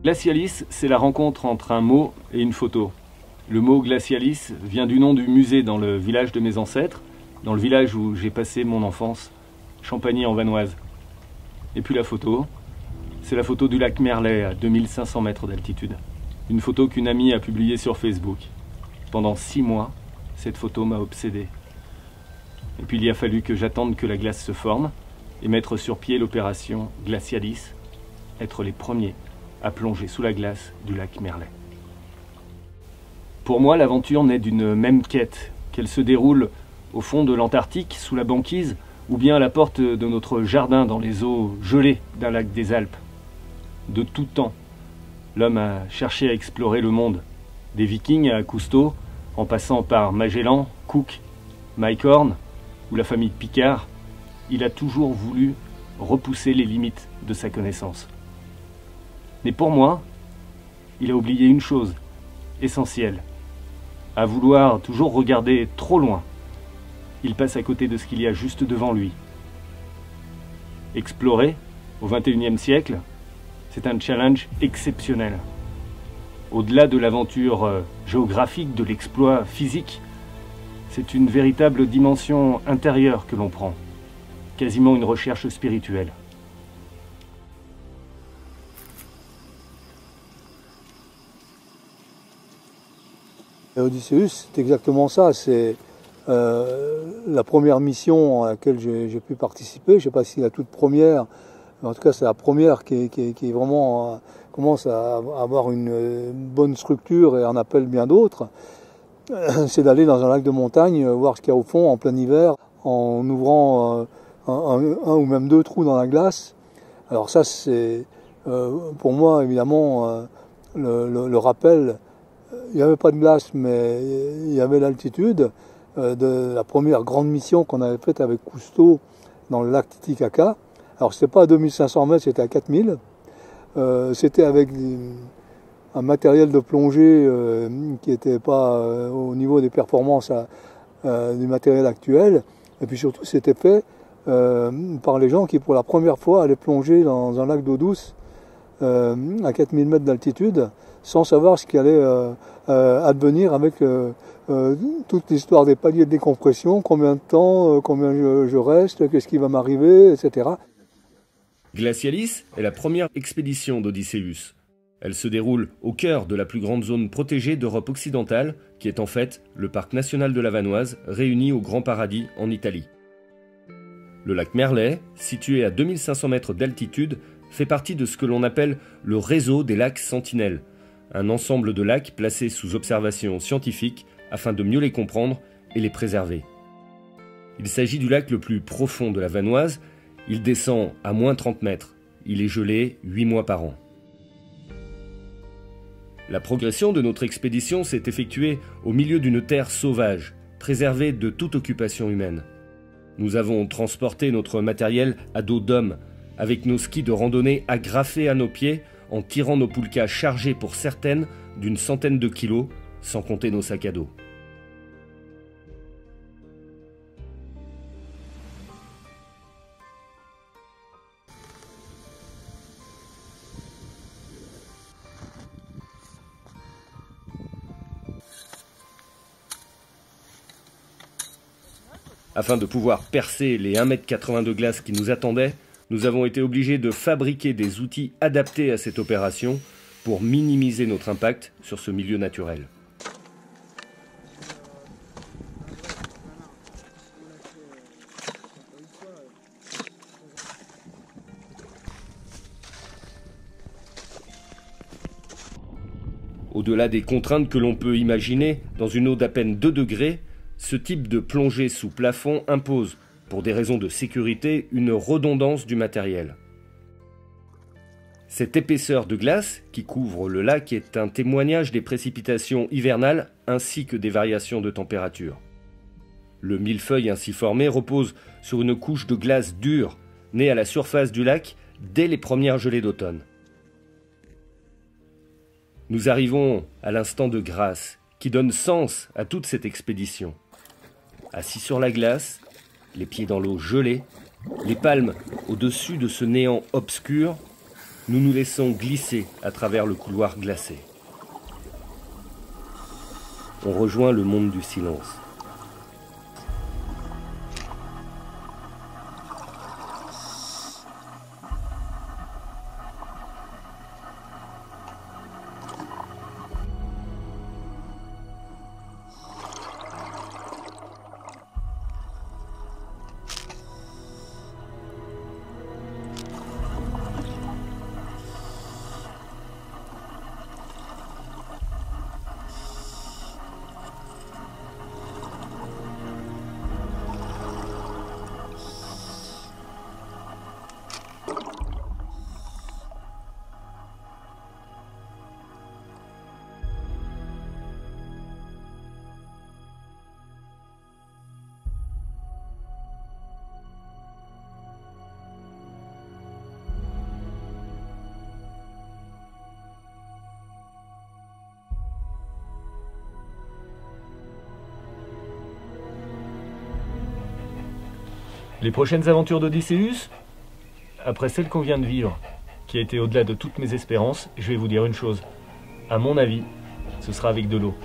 Glacialis, c'est la rencontre entre un mot et une photo. Le mot glacialis vient du nom du musée dans le village de mes ancêtres, dans le village où j'ai passé mon enfance, Champagny-en-Vanoise. Et puis la photo, c'est la photo du lac Merlet à 2500 mètres d'altitude. Une photo qu'une amie a publiée sur Facebook. Pendant 6 mois, cette photo m'a obsédé. Et puis il a fallu que j'attende que la glace se forme et mettre sur pied l'opération Glacialis, être les premiers à plonger sous la glace du lac Merlet. Pour moi, l'aventure naît d'une même quête, qu'elle se déroule au fond de l'Antarctique, sous la banquise, ou bien à la porte de notre jardin dans les eaux gelées d'un lac des Alpes. De tout temps, l'homme a cherché à explorer le monde, des Vikings à Cousteau, en passant par Magellan, Cook, Mike Horn ou la famille Picard, il a toujours voulu repousser les limites de sa connaissance. Mais pour moi, il a oublié une chose essentielle. À vouloir toujours regarder trop loin, il passe à côté de ce qu'il y a juste devant lui. Explorer, au XXIe siècle, c'est un challenge exceptionnel. Au-delà de l'aventure géographique, de l'exploit physique, c'est une véritable dimension intérieure que l'on prend, quasiment une recherche spirituelle. Odysseus, c'est exactement ça. C'est la première mission à laquelle j'ai pu participer. Je ne sais pas si la toute première, mais en tout cas c'est la première qui est vraiment commence à avoir une bonne structure et en appelle bien d'autres. C'est d'aller dans un lac de montagne, voir ce qu'il y a au fond en plein hiver, en ouvrant un ou même 2 trous dans la glace. Alors ça, c'est pour moi évidemment le rappel. Il n'y avait pas de glace, mais il y avait l'altitude de la première grande mission qu'on avait faite avec Cousteau dans le lac Titicaca. Alors c'était pas à 2500 mètres, c'était à 4000. C'était avec un matériel de plongée qui n'était pas au niveau des performances du matériel actuel. Et puis surtout, c'était fait par les gens qui, pour la première fois, allaient plonger dans un lac d'eau douce à 4000 mètres d'altitude, sans savoir ce qui allait advenir avec toute l'histoire des paliers de décompression, combien de temps, combien je reste, qu'est-ce qui va m'arriver, etc. Glacialis est la première expédition d'Odysseus. Elle se déroule au cœur de la plus grande zone protégée d'Europe occidentale, qui est en fait le parc national de la Vanoise, réuni au Grand Paradis en Italie. Le lac Merlet, situé à 2500 mètres d'altitude, fait partie de ce que l'on appelle le réseau des lacs sentinelles, un ensemble de lacs placés sous observation scientifique afin de mieux les comprendre et les préserver. Il s'agit du lac le plus profond de la Vanoise. Il descend à moins 30 mètres. Il est gelé 8 mois par an. La progression de notre expédition s'est effectuée au milieu d'une terre sauvage, préservée de toute occupation humaine. Nous avons transporté notre matériel à dos d'homme, avec nos skis de randonnée agrafés à nos pieds, en tirant nos poulkas chargés pour certaines d'une centaine de kilos, sans compter nos sacs à dos. Afin de pouvoir percer les 1,80 m de glace qui nous attendaient, nous avons été obligés de fabriquer des outils adaptés à cette opération pour minimiser notre impact sur ce milieu naturel. Au-delà des contraintes que l'on peut imaginer, dans une eau d'à peine 2 degrés, ce type de plongée sous plafond impose, pour des raisons de sécurité, une redondance du matériel. Cette épaisseur de glace qui couvre le lac est un témoignage des précipitations hivernales ainsi que des variations de température. Le millefeuille ainsi formé repose sur une couche de glace dure, née à la surface du lac dès les premières gelées d'automne. Nous arrivons à l'instant de grâce qui donne sens à toute cette expédition. Assis sur la glace, les pieds dans l'eau gelée, les palmes au-dessus de ce néant obscur, nous nous laissons glisser à travers le couloir glacé. On rejoint le monde du silence. Les prochaines aventures d'Odysseus, après celle qu'on vient de vivre, qui a été au-delà de toutes mes espérances, je vais vous dire une chose. À mon avis, ce sera avec de l'eau.